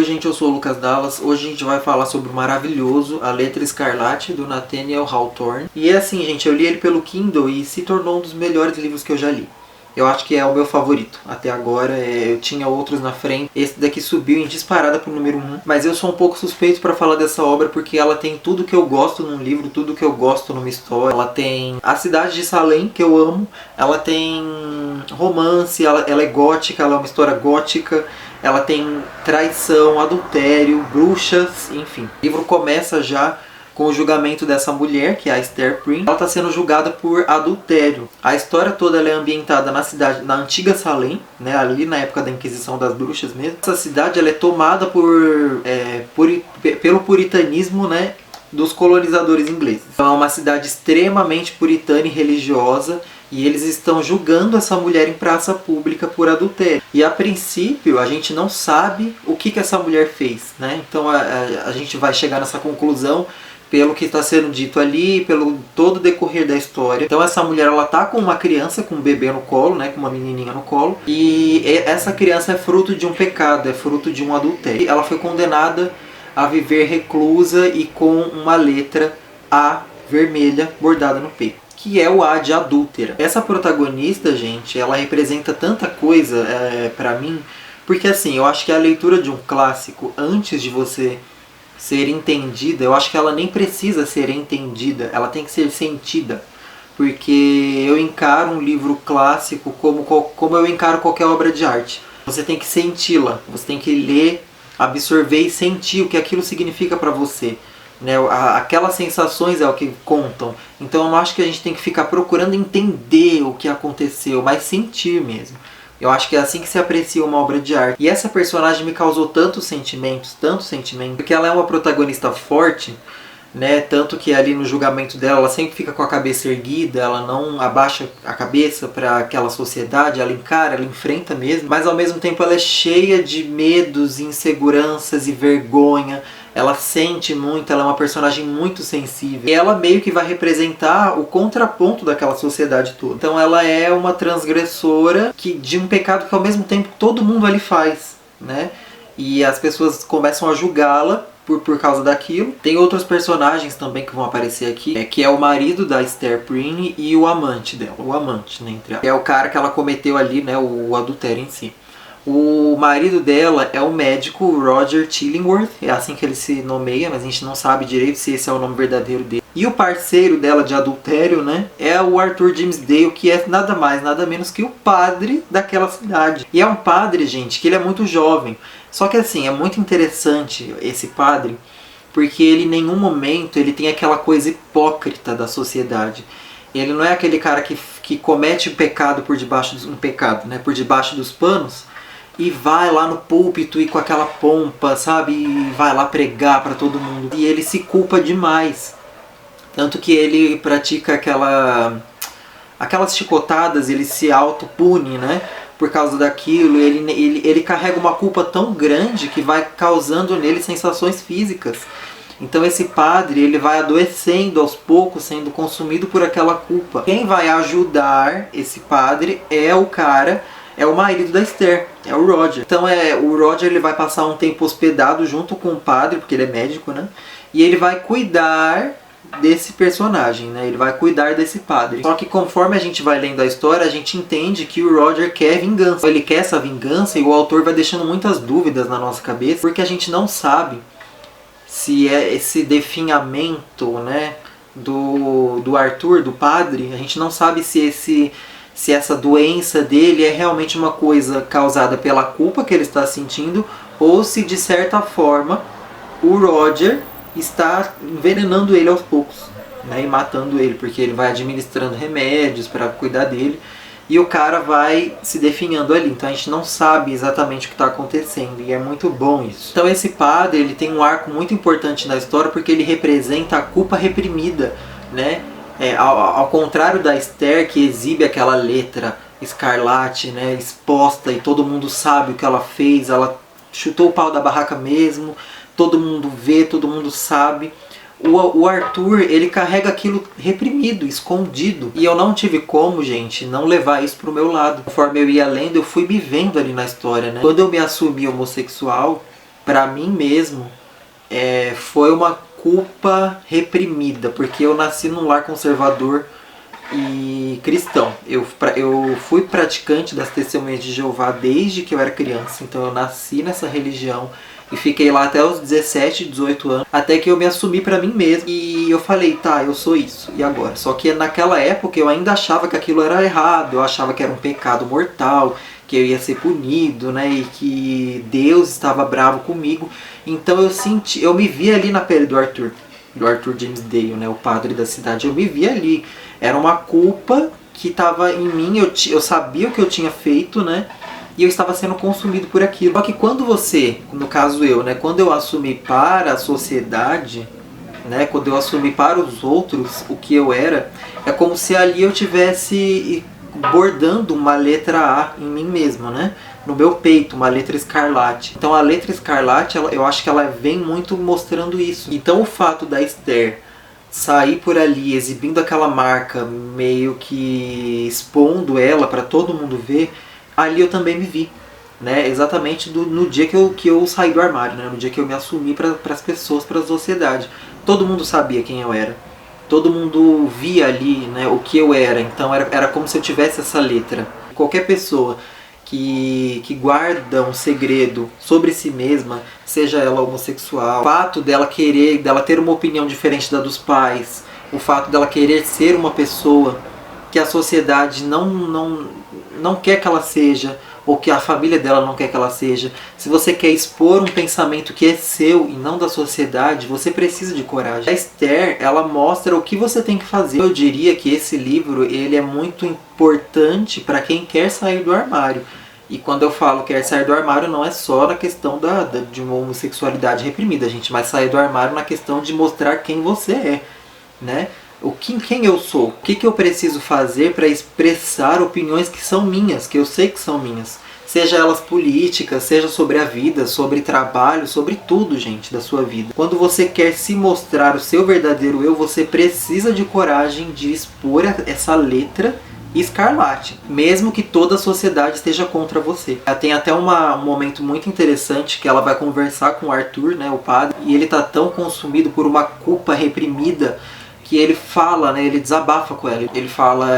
Oi gente, eu sou o Lucas Dallas. Hoje a gente vai falar sobre o maravilhoso A Letra Escarlate, do Nathaniel Hawthorne. E é assim, gente, eu li ele pelo Kindle e se tornou um dos melhores livros que eu já li. Eu acho que é o meu favorito. Até agora, eu tinha outros na frente. Esse daqui subiu em disparada pro número 1. Mas eu sou um pouco suspeito para falar dessa obra porque ela tem tudo que eu gosto num livro, tudo que eu gosto numa história. Ela tem a cidade de Salem, que eu amo. Ela tem romance, ela é gótica, ela é uma história gótica. Ela tem traição, adultério, bruxas, enfim. O livro começa já com o julgamento dessa mulher, que é a Esther Prynne. Ela está sendo julgada por adultério. A história toda ela é ambientada na cidade, na antiga Salem, né, ali na época da Inquisição das Bruxas mesmo. Essa cidade ela é tomada pelo puritanismo, né, dos colonizadores ingleses. Então é uma cidade extremamente puritana e religiosa. E eles estão julgando essa mulher em praça pública por adultério. E a princípio a gente não sabe o que essa mulher fez, né? Então a gente vai chegar nessa conclusão pelo que está sendo dito ali, pelo todo o decorrer da história. Então essa mulher ela tá com uma criança, com um bebê no colo, né? Com uma menininha no colo. E essa criança é fruto de um pecado, é fruto de um adultério. Ela foi condenada a viver reclusa e com uma letra A vermelha bordada no peito, que é o A de adúltera. Essa protagonista, gente, ela representa tanta coisa pra mim, porque assim, eu acho que a leitura de um clássico, antes de você ser entendida, eu acho que ela nem precisa ser entendida, ela tem que ser sentida. Porque eu encaro um livro clássico como eu encaro qualquer obra de arte. Você tem que senti-la, você tem que ler, absorver e sentir o que aquilo significa pra você. Né, aquelas sensações é o que contam. Então eu não acho que a gente tem que ficar procurando entender o que aconteceu, mas sentir mesmo. Eu acho que é assim que se aprecia uma obra de arte. E essa personagem me causou tantos sentimentos, porque ela é uma protagonista forte, né? Tanto que ali no julgamento dela, ela sempre fica com a cabeça erguida, ela não abaixa a cabeça para aquela sociedade, ela encara, ela enfrenta mesmo, mas ao mesmo tempo ela é cheia de medos, inseguranças e vergonha. Ela sente muito, ela é uma personagem muito sensível. E ela meio que vai representar o contraponto daquela sociedade toda. Então ela é uma transgressora de um pecado que ao mesmo tempo todo mundo ali faz, né? E as pessoas começam a julgá-la por causa daquilo. Tem outros personagens também que vão aparecer aqui, que é o marido da Esther Prynne e o amante dela. O amante, né? É o cara que ela cometeu ali, né? O adultério em si. O marido dela é o médico Roger Chillingworth, é assim que ele se nomeia, mas a gente não sabe direito se esse é o nome verdadeiro dele. E o parceiro dela de adultério, né, é o Arthur James Dale, que é nada mais, nada menos que o padre daquela cidade. E é um padre, gente, que ele é muito jovem. Só que assim, é muito interessante esse padre, porque ele em nenhum momento ele tem aquela coisa hipócrita da sociedade. Ele não é aquele cara que comete um pecado por debaixo por debaixo dos panos, e vai lá no púlpito e com aquela pompa, sabe? E vai lá pregar para todo mundo. E ele se culpa demais. Tanto que ele pratica aquelas chicotadas, ele se autopune, né? Por causa daquilo. Ele carrega uma culpa tão grande que vai causando nele sensações físicas. Então esse padre, ele vai adoecendo aos poucos, sendo consumido por aquela culpa. Quem vai ajudar esse padre é o marido da Esther, é o Roger. Então o Roger ele vai passar um tempo hospedado junto com o padre, porque ele é médico, né? E ele vai cuidar desse personagem, né? Ele vai cuidar desse padre. Só que conforme a gente vai lendo a história, a gente entende que o Roger quer vingança. Ele quer essa vingança e o autor vai deixando muitas dúvidas na nossa cabeça, porque a gente não sabe se é esse definhamento, né, do Arthur, do padre. A gente não sabe se essa doença dele é realmente uma coisa causada pela culpa que ele está sentindo, ou se de certa forma o Roger está envenenando ele aos poucos, né, e matando ele, porque ele vai administrando remédios para cuidar dele, e o cara vai se definhando ali. Então a gente não sabe exatamente o que está acontecendo, e é muito bom isso. Então esse padre ele tem um arco muito importante na história, porque ele representa a culpa reprimida, né? Ao contrário da Esther, que exibe aquela letra escarlate, né, exposta, e todo mundo sabe o que ela fez, ela chutou o pau da barraca mesmo, todo mundo vê, todo mundo sabe. O Arthur, ele carrega aquilo reprimido, escondido. E eu não tive como, gente, não levar isso pro meu lado. Conforme eu ia lendo, eu fui me vendo ali na história, né? Quando eu me assumi homossexual, pra mim mesmo, foi uma culpa reprimida, porque eu nasci num lar conservador e cristão. Eu fui praticante das Testemunhas de Jeová desde que eu era criança, então eu nasci nessa religião e fiquei lá até os 17, 18 anos, até que eu me assumi pra mim mesmo e eu falei, tá, eu sou isso, e agora? Só que naquela época eu ainda achava que aquilo era errado, eu achava que era um pecado mortal, que eu ia ser punido, né, e que Deus estava bravo comigo. Então eu me vi ali na pele do Arthur James Dale, né, o padre da cidade. Eu me vi ali. Era uma culpa que estava em mim, eu sabia o que eu tinha feito, né, e eu estava sendo consumido por aquilo. Só que quando você, no caso eu, né, quando eu assumi para a sociedade, né, quando eu assumi para os outros o que eu era, é como se ali eu tivesse bordando uma letra A em mim mesmo, né? No meu peito, uma letra escarlate. Então a letra escarlate, eu acho que ela vem muito mostrando isso. Então o fato da Esther sair por ali exibindo aquela marca, meio que expondo ela para todo mundo ver, ali eu também me vi, né? Exatamente no dia que eu saí do armário, né? No dia que eu me assumi para as pessoas, para a sociedade. Todo mundo sabia quem eu era. Todo mundo via ali, né, o que eu era, então era como se eu tivesse essa letra. Qualquer pessoa que guarda um segredo sobre si mesma, seja ela homossexual, o fato dela ter uma opinião diferente da dos pais, o fato dela querer ser uma pessoa que a sociedade não quer que ela seja, ou que a família dela não quer que ela seja. Se você quer expor um pensamento que é seu e não da sociedade, você precisa de coragem. A Esther, ela mostra o que você tem que fazer. Eu diria que esse livro ele é muito importante para quem quer sair do armário. E quando eu falo quer sair do armário, não é só na questão de uma homossexualidade reprimida, gente, mas sair do armário na questão de mostrar quem você é, né? Quem eu sou? O que eu preciso fazer para expressar opiniões que são minhas, que eu sei que são minhas? Seja elas políticas, seja sobre a vida, sobre trabalho, sobre tudo, gente, da sua vida. Quando você quer se mostrar o seu verdadeiro eu, você precisa de coragem de expor essa letra escarlate, mesmo que toda a sociedade esteja contra você. Tem até um momento muito interessante que ela vai conversar com o Arthur, né, o padre, e ele tá tão consumido por uma culpa reprimida que ele fala, né, ele desabafa com ela. Ele fala,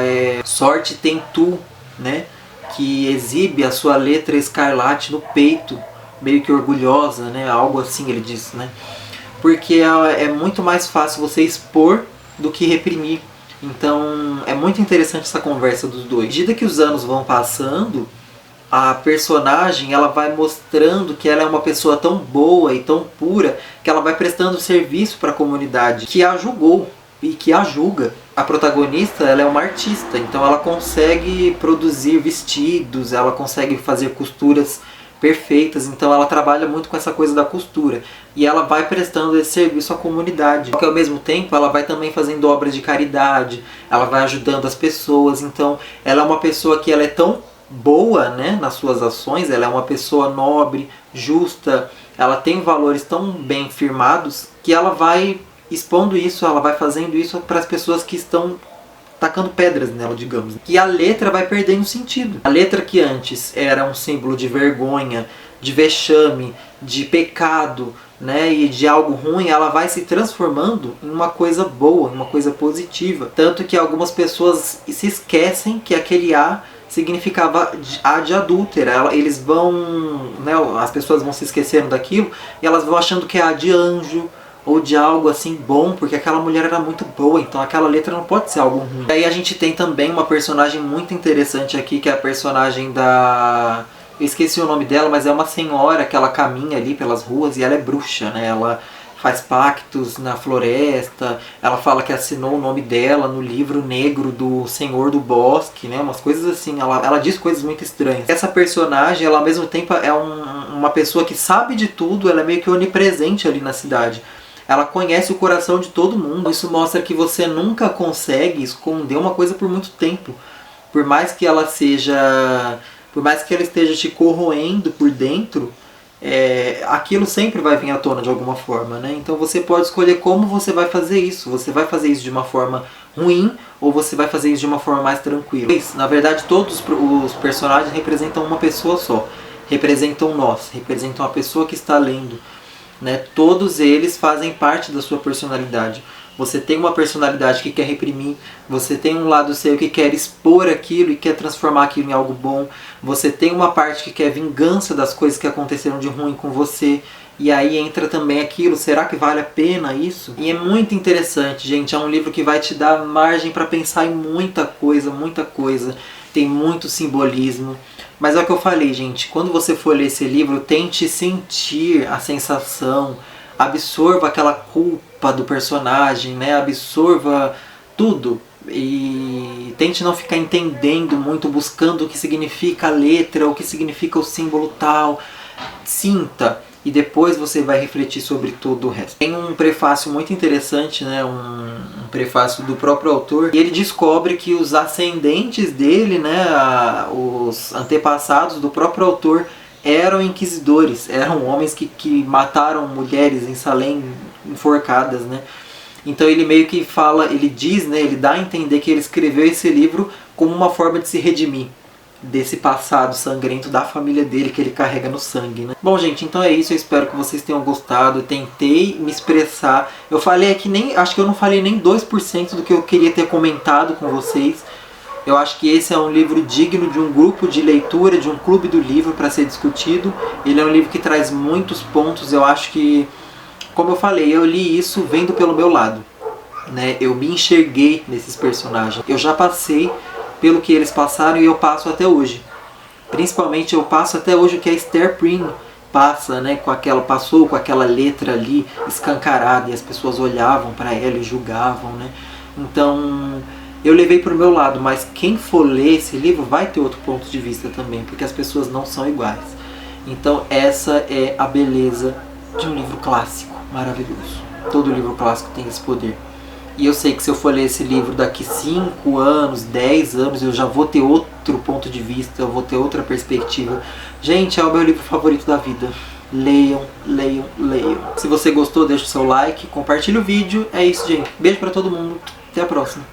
sorte tem tu, né, que exibe a sua letra escarlate no peito, meio que orgulhosa, né, algo assim ele diz, né, porque é muito mais fácil você expor do que reprimir. Então é muito interessante essa conversa dos dois. À medida que os anos vão passando, a personagem ela vai mostrando que ela é uma pessoa tão boa e tão pura que ela vai prestando serviço para a comunidade que a julgou e que a julga. A protagonista ela é uma artista, então ela consegue produzir vestidos, ela consegue fazer costuras perfeitas, então ela trabalha muito com essa coisa da costura e ela vai prestando esse serviço à comunidade. Só que ao mesmo tempo ela vai também fazendo obras de caridade, ela vai ajudando as pessoas, então ela é uma pessoa que ela é tão boa, né, nas suas ações, ela é uma pessoa nobre, justa, ela tem valores tão bem firmados que ela vai expondo isso, ela vai fazendo isso para as pessoas que estão tacando pedras nela, digamos. E a letra vai perdendo sentido. A letra que antes era um símbolo de vergonha, de vexame, de pecado, né, e de algo ruim, ela vai se transformando em uma coisa boa, em uma coisa positiva. Tanto que algumas pessoas se esquecem que aquele A significava A de adúltera. Eles vão, né, as pessoas vão se esquecendo daquilo e elas vão achando que é A de anjo, ou de algo assim bom, porque aquela mulher era muito boa, então aquela letra não pode ser algo ruim. E aí a gente tem também uma personagem muito interessante aqui, que é a personagem da... eu esqueci o nome dela, mas é uma senhora que ela caminha ali pelas ruas e ela é bruxa, né? Ela faz pactos na floresta, ela fala que assinou o nome dela no livro negro do Senhor do Bosque, né? Umas coisas assim, ela diz coisas muito estranhas. Essa personagem, ela ao mesmo tempo é uma pessoa que sabe de tudo, ela é meio que onipresente ali na cidade. Ela conhece o coração de todo mundo. Isso mostra que você nunca consegue esconder uma coisa por muito tempo. Por mais que ela esteja te corroendo por dentro, aquilo sempre vai vir à tona de alguma forma, né? Então você pode escolher como você vai fazer isso. Você vai fazer isso de uma forma ruim ou você vai fazer isso de uma forma mais tranquila. Na verdade, todos os personagens representam uma pessoa só. representam nós, representam a pessoa que está lendo, né? Todos eles fazem parte da sua personalidade. Você tem uma personalidade que quer reprimir, você tem um lado seu que quer expor aquilo e quer transformar aquilo em algo bom, você tem uma parte que quer vingança das coisas que aconteceram de ruim com você, e aí entra também aquilo, será que vale a pena isso? E é muito interessante, gente, é um livro que vai te dar margem para pensar em muita coisa, tem muito simbolismo. Mas é o que eu falei, gente, quando você for ler esse livro, tente sentir a sensação, absorva aquela culpa do personagem, né? Absorva tudo e tente não ficar entendendo muito, buscando o que significa a letra, o que significa o símbolo tal. Sinta e depois você vai refletir sobre todo o resto. Tem um prefácio muito interessante, né? Um prefácio do próprio autor, e ele descobre que os ascendentes dele, né? Os antepassados do próprio autor eram inquisidores, eram homens que mataram mulheres em Salem enforcadas, né? Então ele meio que fala, ele diz, né? Ele dá a entender que ele escreveu esse livro como uma forma de se redimir desse passado sangrento da família dele que ele carrega no sangue, né? Bom, gente, então é isso. Eu espero que vocês tenham gostado. Eu tentei me expressar. Eu falei aqui, acho que eu não falei nem 2% do que eu queria ter comentado com vocês. Eu acho que esse é um livro digno de um grupo de leitura, de um clube do livro para ser discutido. Ele é um livro que traz muitos pontos. Eu acho que, como eu falei, eu li isso vendo pelo meu lado, né? Eu me enxerguei nesses personagens. Eu já passei pelo que eles passaram e eu passo até hoje. Principalmente eu passo até hoje o que a Esther Prynne passa, né? Passou com aquela letra ali escancarada e as pessoas olhavam para ela e julgavam, né? Então eu levei para o meu lado, mas quem for ler esse livro vai ter outro ponto de vista também, porque as pessoas não são iguais. Então essa é a beleza de um livro clássico maravilhoso. Todo livro clássico tem esse poder. E eu sei que se eu for ler esse livro daqui 5 anos, 10 anos, eu já vou ter outro ponto de vista, eu vou ter outra perspectiva. Gente, é o meu livro favorito da vida. Leiam, leiam, leiam. Se você gostou, deixa o seu like, compartilha o vídeo. É isso, gente. Beijo pra todo mundo. Até a próxima.